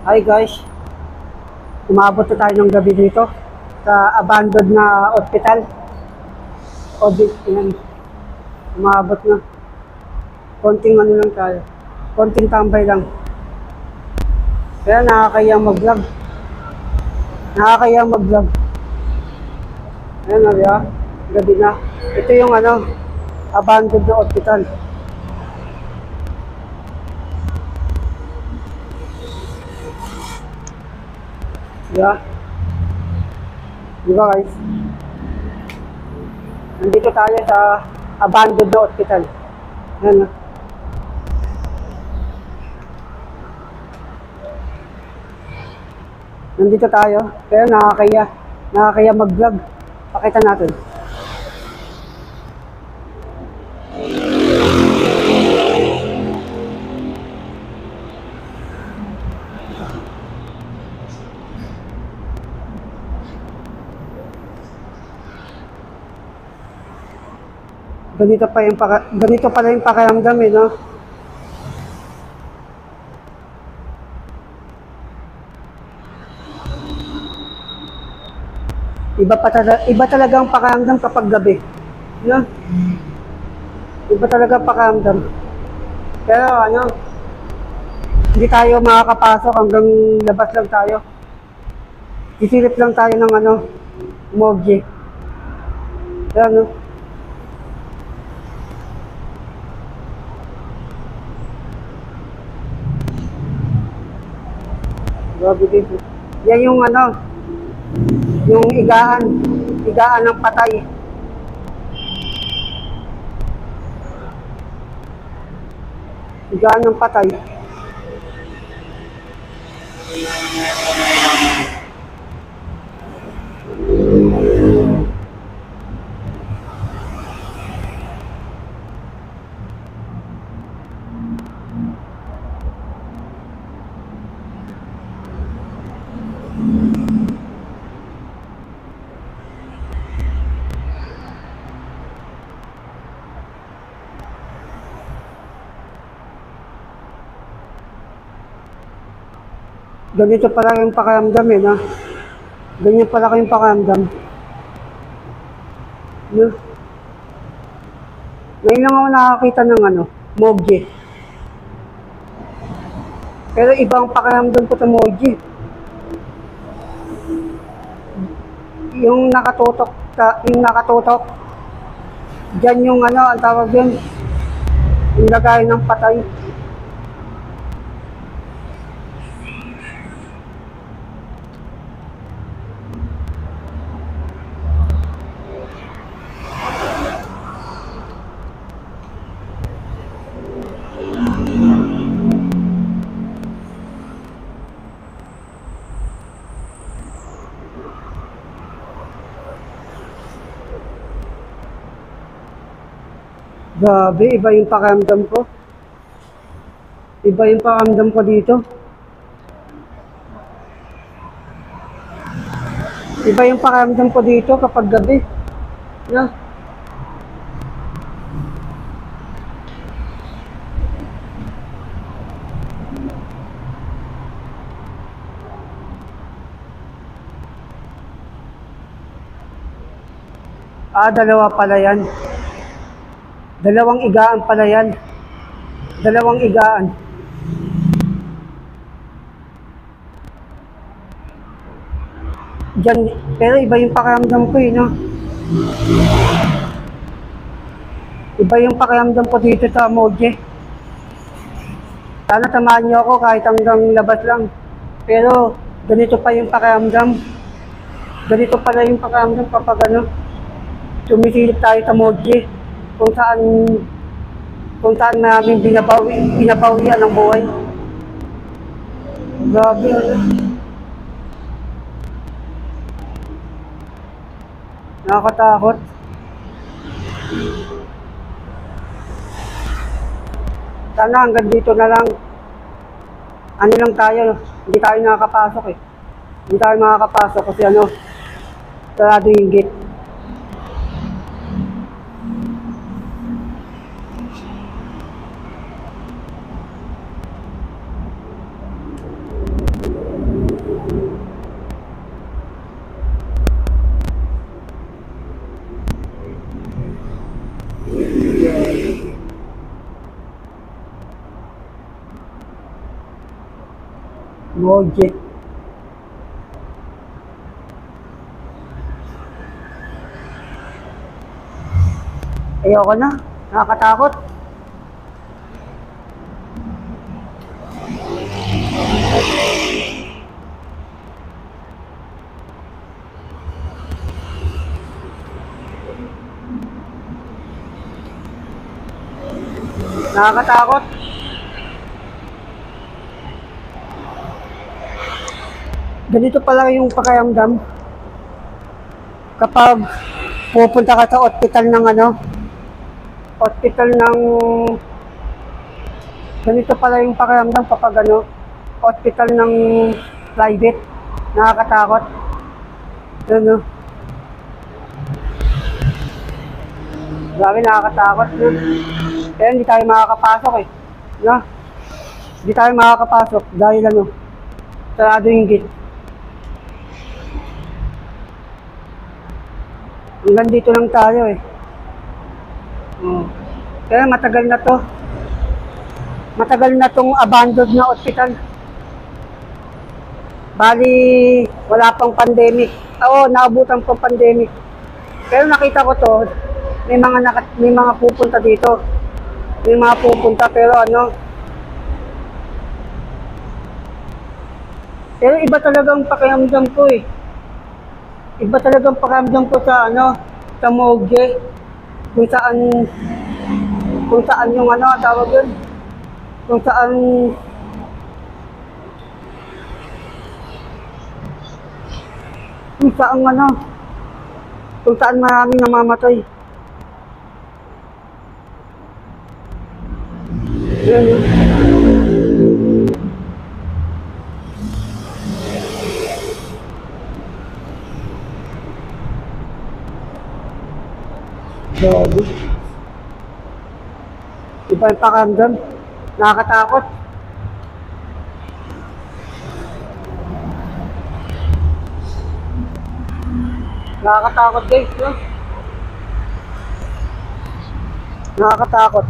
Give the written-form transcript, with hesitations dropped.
Hi guys, umabot na tayo ng gabi dito sa abandoned na hospital. Yan, umabot na. Konting ano lang tayo, konting tambay lang. Kaya nakakayang mag-vlog. Nakakayang mag-vlog. Ayan na, diba? Gabi na. Ito yung abandoned na hospital. Diba? Diba guys? Nandito tayo sa abandoned na hospital. Ayan na. Nandito tayo, pero nakakaya mag-vlog. Pakita natin. Ganito pala yung pakiramdam eh, no? Iba talaga ang pakiramdam kapag gabi. No? Iba talaga ang pakiramdam. Pero hindi tayo makakapasok hanggang labas lang tayo. Isilip lang tayo ng morgue. Pero grabe dito. Yan yung yung higaan ng patay. Higaan ng patay. Ganito pala yung pakiramdam eh, no? Ganyan pala kayong pakiramdam. No? Ngayon lang ako nakakita ng morgue. Pero ibang pakiramdam ko sa morgue. Yung nakatutok. Diyan yung ang tawag yun, yung lagay ng patay. Grabe, iba yung pakiramdam ko. Iba yung pakiramdam ko dito. Iba yung pakiramdam ko dito kapag gabi. No? Dalawa pala yan. Dalawang higaan pala yan. Dalawang higaan. Diyan, pero iba yung pakiramdam ko eh, no? Iba yung pakiramdam ko dito sa morgue. Sana tamahan niyo ako kahit hanggang labas lang. Pero ganito pa yung pakiramdam. Ganito pala yung pakiramdam kapag sumisilip tayo sa morgue. Kung saan namin binabawian ng buhay. Grabe, nakakatakot. Sana hanggang dito na lang. Ano lang tayo, hindi tayo nakakapasok eh. Hindi tayo makakapasok kasi sarado yung gate. Moji. Ayoko na. Nakakatakot. Nakakatakot. Ganito pala yung pakiramdam kapag pupunta ka sa ospital ng ospital ng, ganito pala yung pakiramdam kapag ospital ng private. Nakakatakot. Ano? Grabe, nakakatakot. Kaya hindi tayo makakapasok eh. No? Hindi tayo makakapasok dahil sarado yung gate. Hanggang dito lang tayo eh. Kaya matagal na to. Matagal na tong abandoned na ospital. Bali, wala pang pandemic. Oo, naabutan pang pandemic. Pero nakita ko to, may mga pupunta dito. May mga pupunta pero pero iba talagang pakiramdam ko eh. Iba talagang pakiramdam ko sa sa Moje. Kung saan yung tawag yun. Kung saan kung saan maraming namamatay. Yan yun. Grabe. Iba yung pakiramdam. Nakakatakot. Nakakatakot guys, no? Nakakatakot.